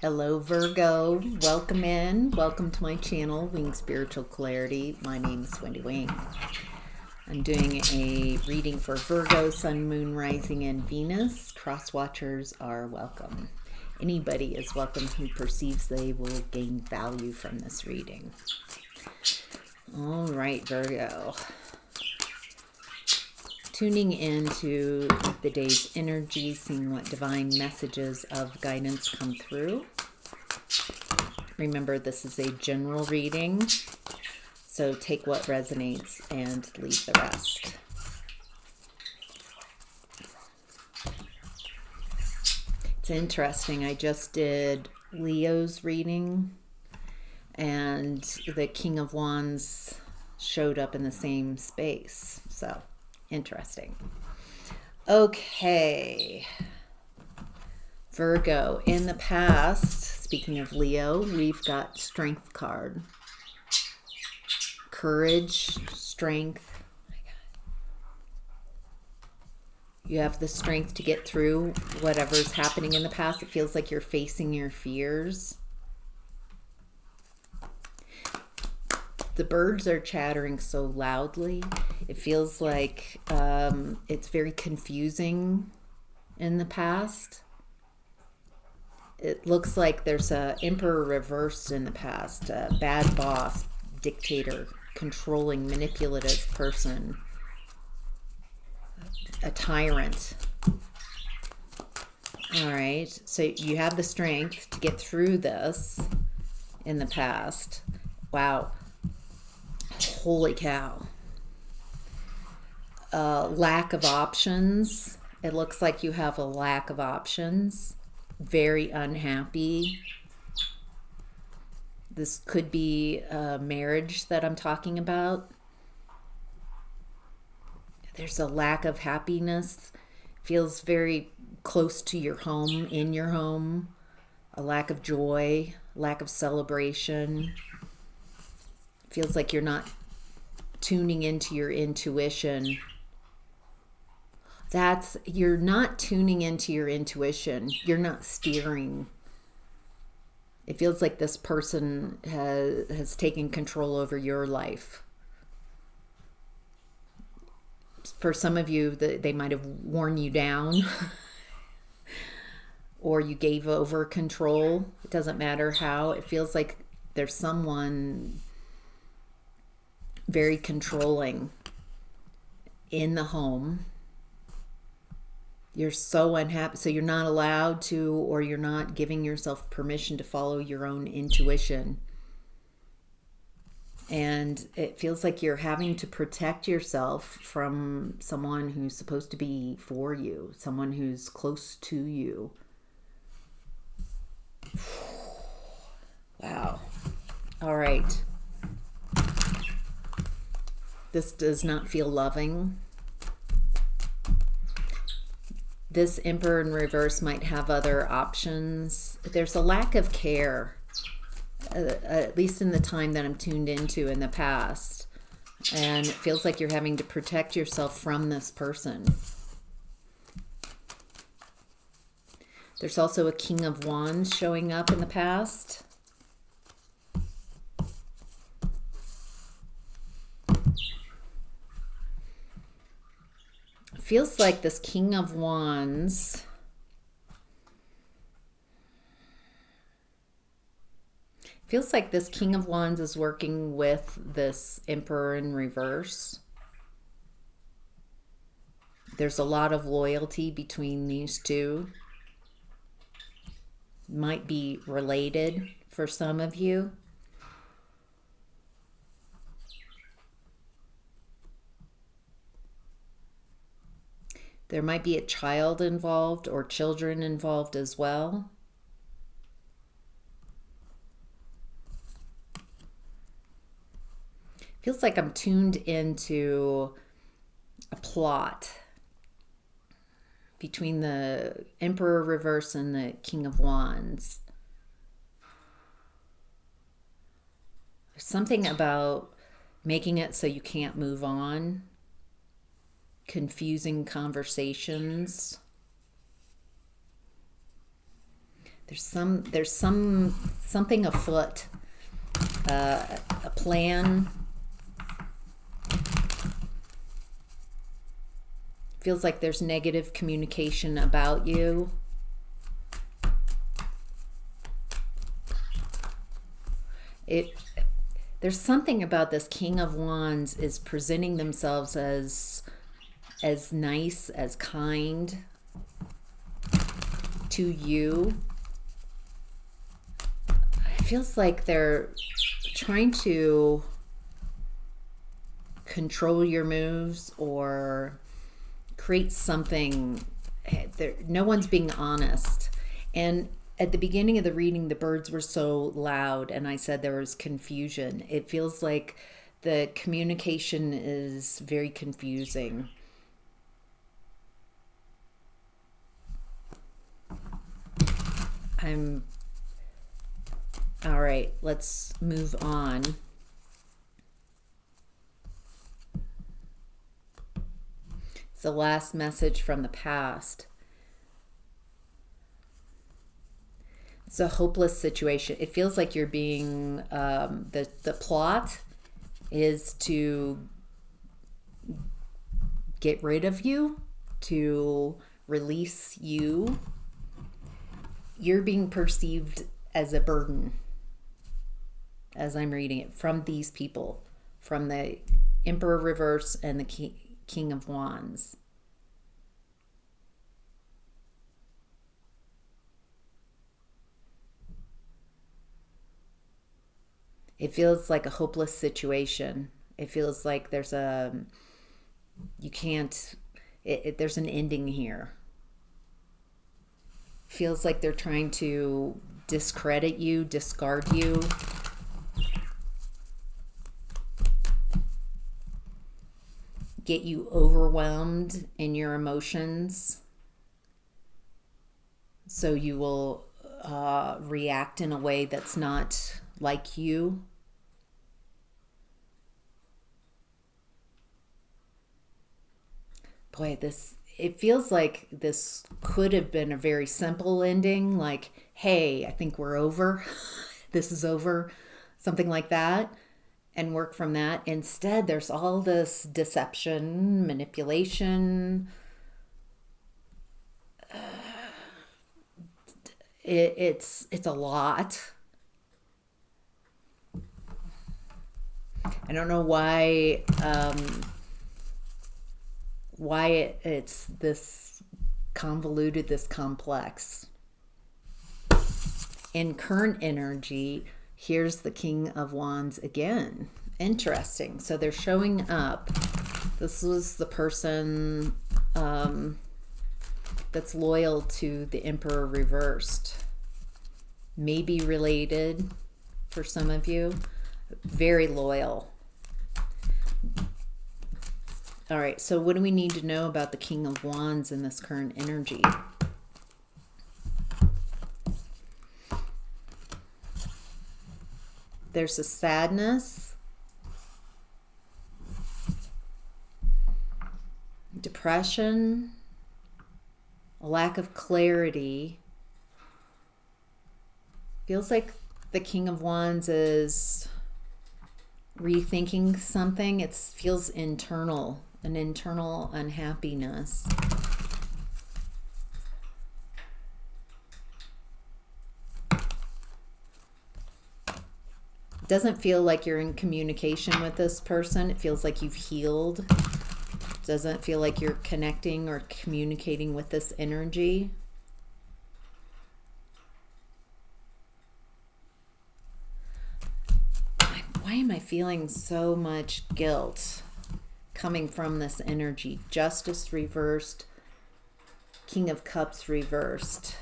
Hello Virgo, welcome in. Welcome to my channel, Wing Spiritual Clarity. My name is Wendy Wing. I'm doing a reading for Virgo, Sun, Moon, Rising, and Venus. Cross watchers are welcome. Anybody is welcome who perceives they will gain value from this reading. All right, Virgo. Tuning into the day's energy, seeing what divine messages of guidance come through. Remember, this is a general reading, so take what resonates and leave the rest. It's interesting. I just did Leo's reading, and the King of Wands showed up in the same space. So, interesting. Okay. Virgo, in the past, speaking of Leo, we've got Strength card. Courage, strength. You have the strength to get through whatever's happening in the past. It feels like you're facing your fears. The birds are chattering so loudly. It feels like it's very confusing in the past. It looks like there's a emperor reversed in the past. A bad boss, dictator, controlling, manipulative person. A tyrant. All right. So you have the strength to get through this in the past. Wow. Holy cow. Lack of options. It looks like you have a lack of options. Very unhappy. This could be a marriage that I'm talking about. There's a lack of happiness. Feels very close to your home, in your home. A lack of joy, lack of celebration. Feels like you're not tuning into your intuition. You're not tuning into your intuition. You're not steering. It feels like this person has taken control over your life. For some of you, they might have worn you down or you gave over control. It doesn't matter how. It feels like there's someone very controlling in the home. You're so unhappy, so you're not allowed to, or you're not giving yourself permission to follow your own intuition. And it feels like you're having to protect yourself from someone who's supposed to be for you, someone who's close to you. Wow. All right. This does not feel loving. This Emperor in reverse might have other options. There's a lack of care, at least in the time that I'm tuned into in the past. And it feels like you're having to protect yourself from this person. There's also a King of Wands showing up in the past. Feels like this King of Wands is working with this Emperor in reverse. There's a lot of loyalty between these two. Might be related for some of you. There might be a child involved or children involved as well. Feels like I'm tuned into a plot between the Emperor reverse and the King of Wands. There's something about making it so you can't move on. Confusing conversations. something afoot, a plan. Feels like there's negative communication about you. There's something about this King of Wands is presenting themselves as nice, as kind to you. It feels like they're trying to control your moves or create something. No one's being honest. And at the beginning of the reading, the birds were so loud and I said there was confusion. It feels like the communication is very confusing. All right, let's move on. It's the last message from the past. It's a hopeless situation. It feels like you're being, the plot is to get rid of you, to release you. You're being perceived as a burden, as I'm reading it, from these people, from the Emperor reverse and the King of Wands. It feels like a hopeless situation. It feels like there's there's an ending here. Feels like they're trying to discredit you, discard you. Get you overwhelmed in your emotions. So you will react in a way that's not like you. Boy, it feels like this could have been a very simple ending, like, hey, I think we're over. This is over. Something like that. And work from that. Instead, there's all this deception, manipulation. It's a lot. I don't know why it's this convoluted, this complex. In current energy, here's the King of Wands again. Interesting. So they're showing up. This was the person that's loyal to the Emperor reversed. Maybe related for some of you. Very loyal. All right, so what do we need to know about the King of Wands in this current energy? There's a sadness, depression, a lack of clarity. Feels like the King of Wands is rethinking something. It feels internal, an internal unhappiness. It doesn't feel like you're in communication with this person. It feels like you've healed. It doesn't feel like you're connecting or communicating with this energy. Why am I feeling so much guilt coming from this energy? Justice reversed, King of Cups reversed.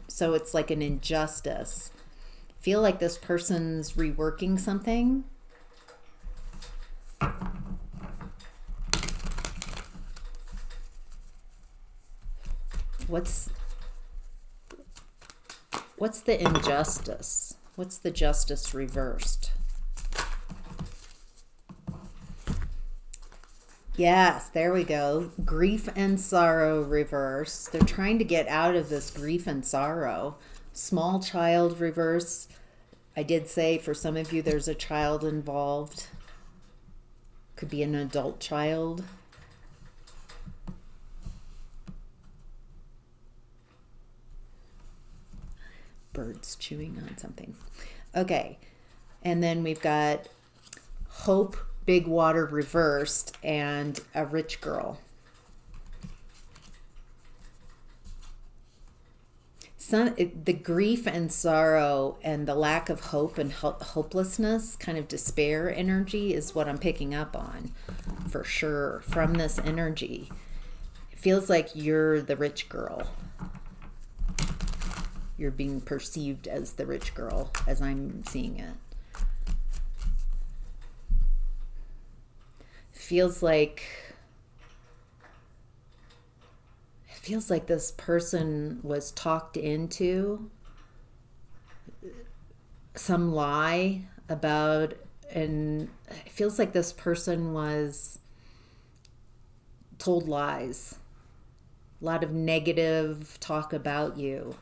So it's like an injustice. Feel like this person's reworking something. What's the injustice? What's the justice reversed? Yes, there we go. Grief and sorrow reverse. They're trying to get out of this grief and sorrow. Small child reverse. I did say for some of you there's a child involved. Could be an adult child. Birds chewing on something. Okay. And then we've got hope, big water reversed, and a rich girl. The grief and sorrow and the lack of hope and hopelessness, kind of despair energy is what I'm picking up on for sure from this energy. It feels like you're the rich girl. You're being perceived as the rich girl as I'm seeing it. Feels like this person was talked into some lie about, and it feels like this person was told lies, a lot of negative talk about you.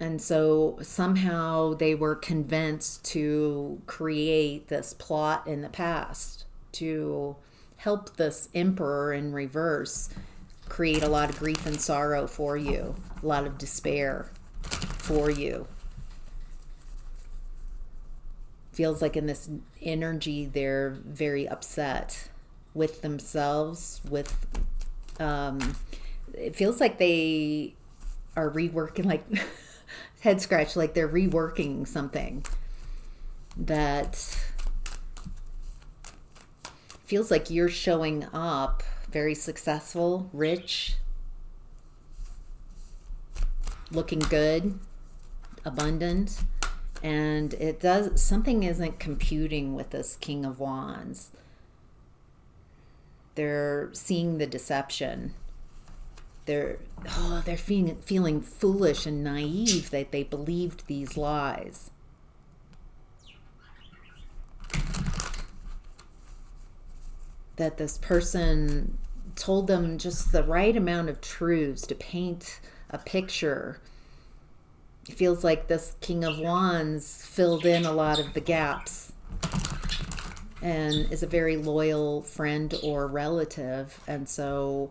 And so somehow they were convinced to create this plot in the past to help this emperor in reverse create a lot of grief and sorrow for you, a lot of despair for you. Feels like in this energy they're very upset with themselves, with it feels like they are reworking, like head scratch, like they're reworking something that feels like you're showing up very successful, rich, looking good, abundant, and it does, something isn't computing with this King of Wands. They're seeing the deception. They're feeling foolish and naive that they believed these lies. That this person told them just the right amount of truths to paint a picture. It feels like this King of Wands filled in a lot of the gaps and is a very loyal friend or relative. And so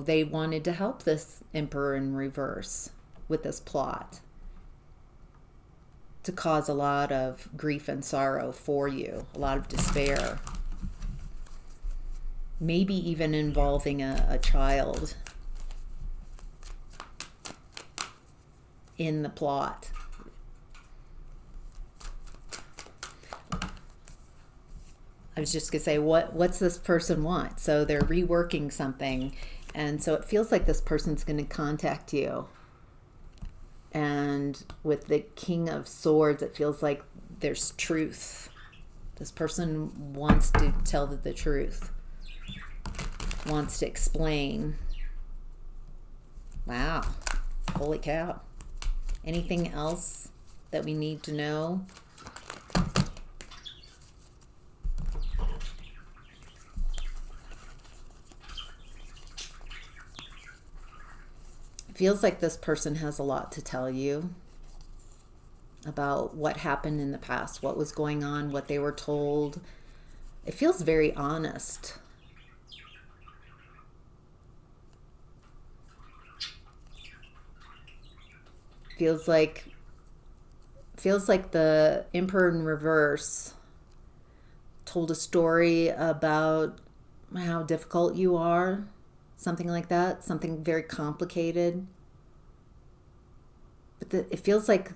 they wanted to help this emperor in reverse with this plot to cause a lot of grief and sorrow for you, a lot of despair, maybe even involving a child in the plot. I was just going to say, what's this person want? So they're reworking something, and so it feels like this person's going to contact you. And with the King of Swords, it feels like there's truth. This person wants to tell the truth, wants to explain. Wow. Holy cow. Anything else that we need to know? Feels like this person has a lot to tell you about what happened in the past, what was going on, what they were told. It feels very honest. Feels like the Emperor in reverse told a story about how difficult you are. Something like that, something very complicated. But it feels like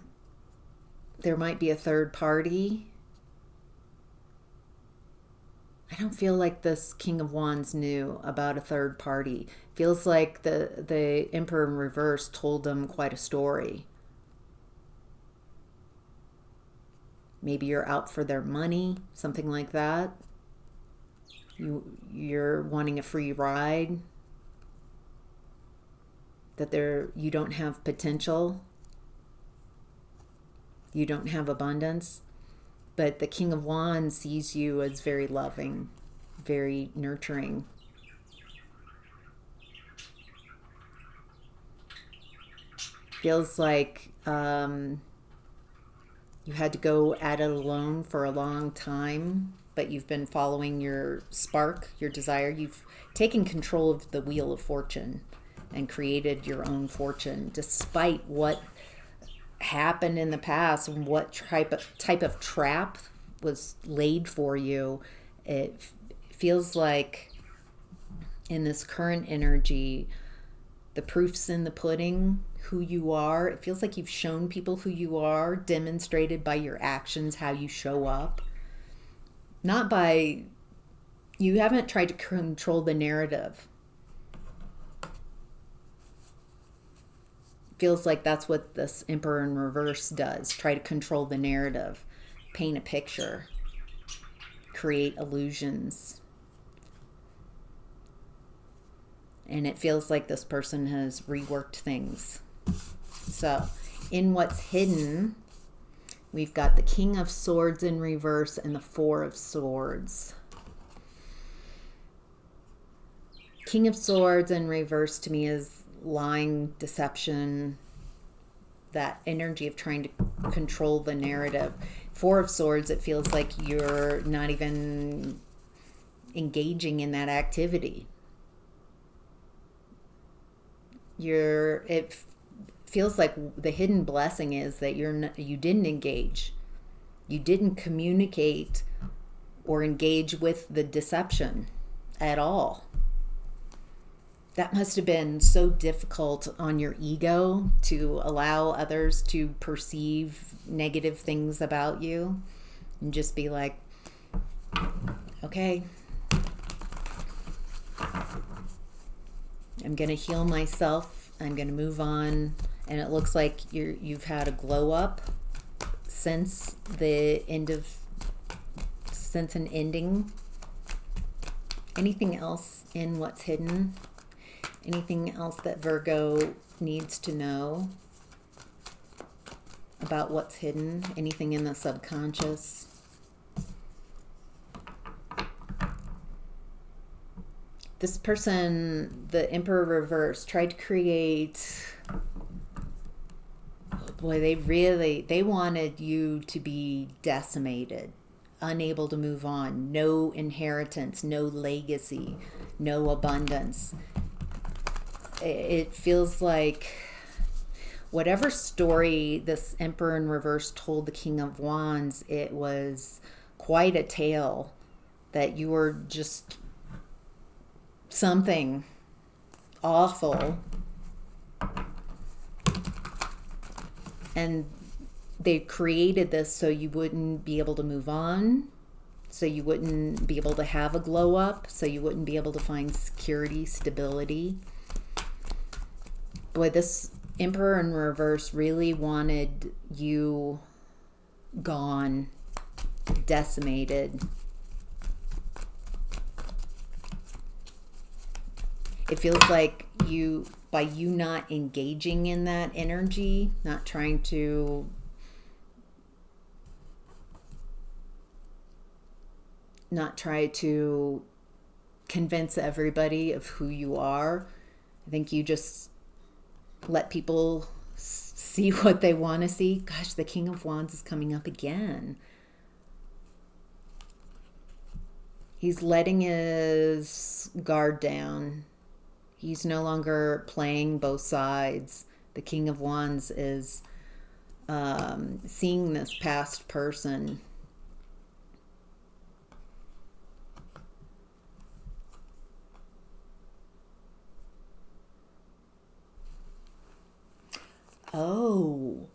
there might be a third party. I don't feel like this King of Wands knew about a third party. Feels like the Emperor in reverse told them quite a story. Maybe you're out for their money, something like that. You're wanting a free ride. That you don't have potential, you don't have abundance. But the King of Wands sees you as very loving, very nurturing. Feels like you had to go at it alone for a long time, but you've been following your spark, your desire. You've taken control of the wheel of fortune and created your own fortune, despite what happened in the past and what type of trap was laid for you. It feels like in this current energy, the proof's in the pudding, who you are. It feels like you've shown people who you are, demonstrated by your actions, how you show up. Not by, you haven't tried to control the narrative. Feels like that's what this Emperor in reverse does. Try to control the narrative, paint a picture, create illusions. And it feels like this person has reworked things. So, in what's hidden, we've got the King of Swords in reverse and the Four of Swords. King of Swords in reverse to me is lying, deception, that energy of trying to control the narrative. Four of Swords, it feels like you're not even engaging in that activity. It feels like the hidden blessing is that you didn't engage. You didn't communicate or engage with the deception at all. That must have been so difficult on your ego to allow others to perceive negative things about you and just be like, okay, I'm going to heal myself. I'm going to move on. And it looks like you've had a glow up since an ending. Anything else in what's hidden? Anything else that Virgo needs to know about what's hidden? Anything in the subconscious? This person, the Emperor reverse, tried to create... Oh boy, they wanted you to be decimated, unable to move on, no inheritance, no legacy, no abundance. It feels like whatever story this Emperor in reverse told the King of Wands, it was quite a tale that you were just something awful. And they created this so you wouldn't be able to move on, so you wouldn't be able to have a glow up, so you wouldn't be able to find security, stability. Boy, this Emperor in reverse really wanted you gone, decimated. It feels like by you not engaging in that energy, not trying to try to convince everybody of who you are. I think you just let people see what they want to see. Gosh, the King of Wands is coming up again. He's letting his guard down. He's no longer playing both sides. The King of Wands is seeing this past person. Oh,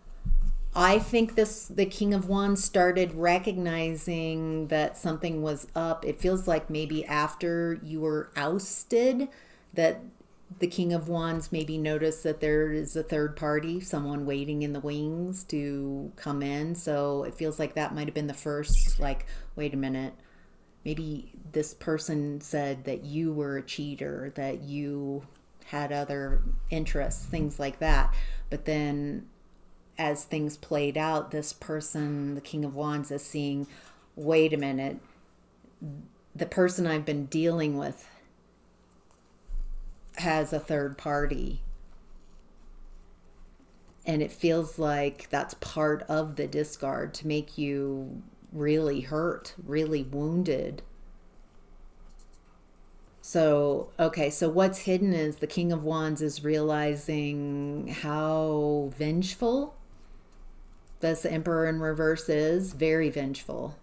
I think the King of Wands started recognizing that something was up. It feels like maybe after you were ousted, that the King of Wands maybe noticed that there is a third party, someone waiting in the wings to come in. So it feels like that might have been the first, like, wait a minute, maybe this person said that you were a cheater, that you had other interests, things like that. But then as things played out, this person, the King of Wands, is seeing, wait a minute, the person I've been dealing with has a third party. And it feels like that's part of the discard to make you really hurt, really wounded. So, okay, so what's hidden is the King of Wands is realizing how vengeful this Emperor in reverse is. Very vengeful.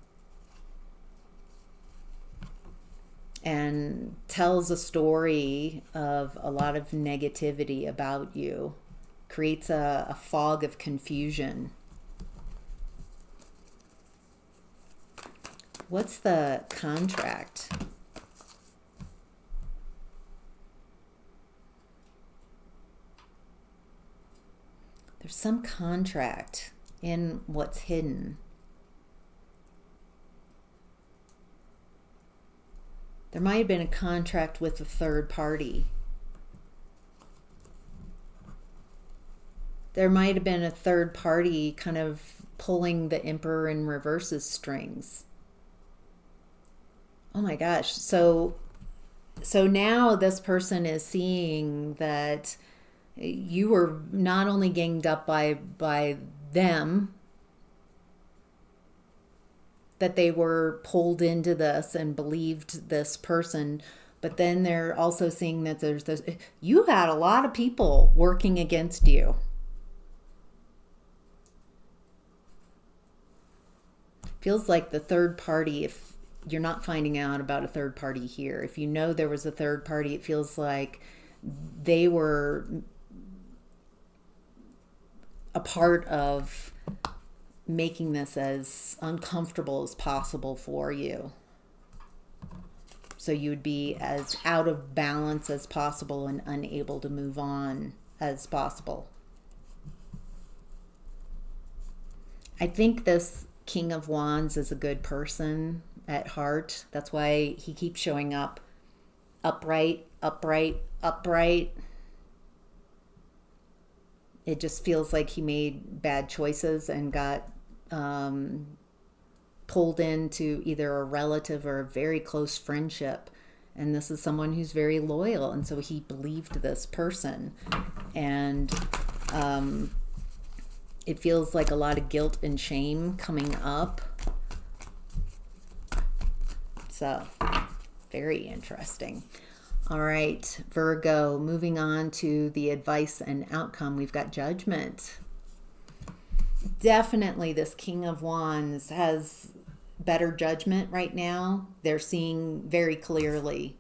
And tells a story of a lot of negativity about you. Creates a fog of confusion. What's the contract? There's some contract in what's hidden. There might have been a contract with a third party. There might have been a third party kind of pulling the Emperor in reverse's strings. Oh my gosh. So now this person is seeing that you were not only ganged up by them, that they were pulled into this and believed this person, but then they're also seeing that there's this, you had a lot of people working against you. Feels like the third party, if you're not finding out about a third party here, if you know there was a third party, it feels like they were a part of making this as uncomfortable as possible for you. So you would be as out of balance as possible and unable to move on as possible. I think this King of Wands is a good person at heart. That's why he keeps showing up upright, upright, upright. It just feels like he made bad choices and got pulled into either a relative or a very close friendship. And this is someone who's very loyal. And so he believed this person. And it feels like a lot of guilt and shame coming up. So, very interesting. All right, Virgo, moving on to the advice and outcome. We've got Judgment. Definitely this King of Wands has better judgment right now. They're seeing very clearly.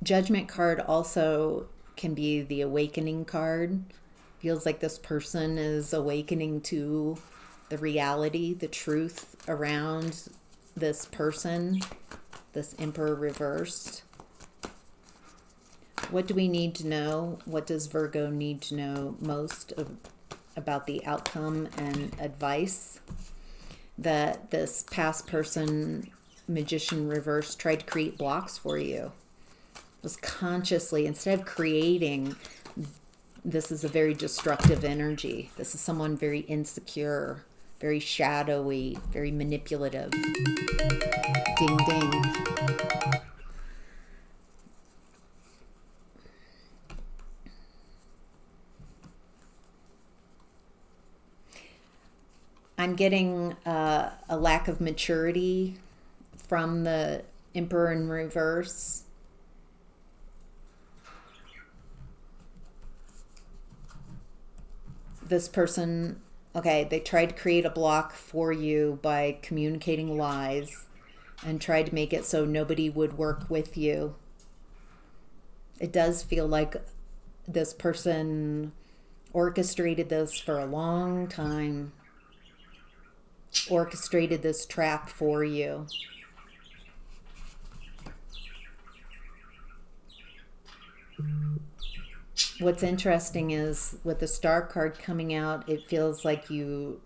Judgment card also can be the awakening card. Feels like this person is awakening to the reality, the truth around this person, this Emperor reversed. What do we need to know? What does Virgo need to know most about the outcome and advice? That this past person, Magician reverse, tried to create blocks for you. Was consciously, instead of creating, this is a very destructive energy. This is someone very insecure, very shadowy, very manipulative. Ding, ding. I'm getting a lack of maturity from the Emperor in reverse. This person, okay, they tried to create a block for you by communicating lies and tried to make it so nobody would work with you. It does feel like this person orchestrated this for a long time, orchestrated this trap for you. What's interesting is with the Star card coming out, it feels like you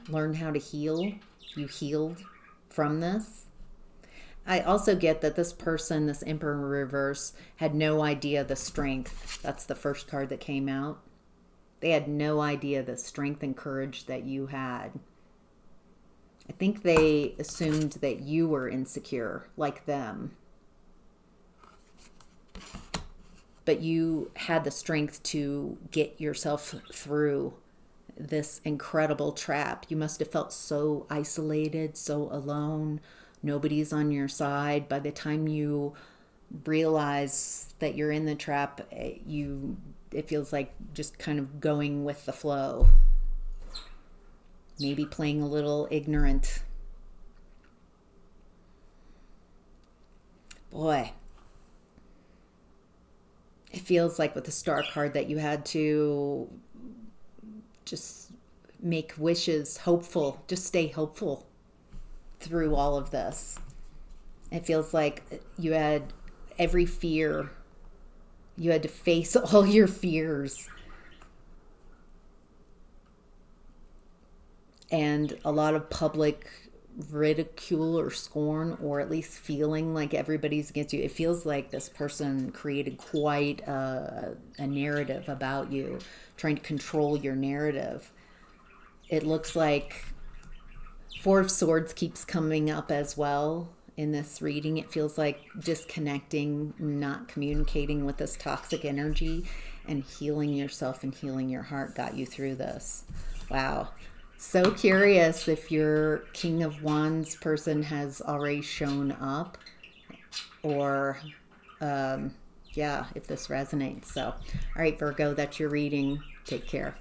learn how to heal. You healed from this. I also get that this person, this Emperor in reverse, had no idea the strength. That's the first card that came out. They had no idea the strength and courage that you had. I think they assumed that you were insecure, like them. But you had the strength to get yourself through this incredible trap. You must have felt so isolated, so alone. Nobody's on your side. By the time you realize that you're in the trap, it feels like just kind of going with the flow. Maybe playing a little ignorant. Boy, it feels like with the Star card that you had to just make wishes, hopeful, just stay hopeful through all of this. It feels like you had every fear. You had to face all your fears. And a lot of public ridicule or scorn, or at least feeling like everybody's against you. It feels like this person created quite a narrative about you, trying to control your narrative. It looks like Four of Swords keeps coming up as well in this reading. It feels like disconnecting, not communicating with this toxic energy, and healing yourself and healing your heart got you through this. Wow. So curious if your King of Wands person has already shown up, or if this resonates. So, all right, Virgo, that's your reading. Take care.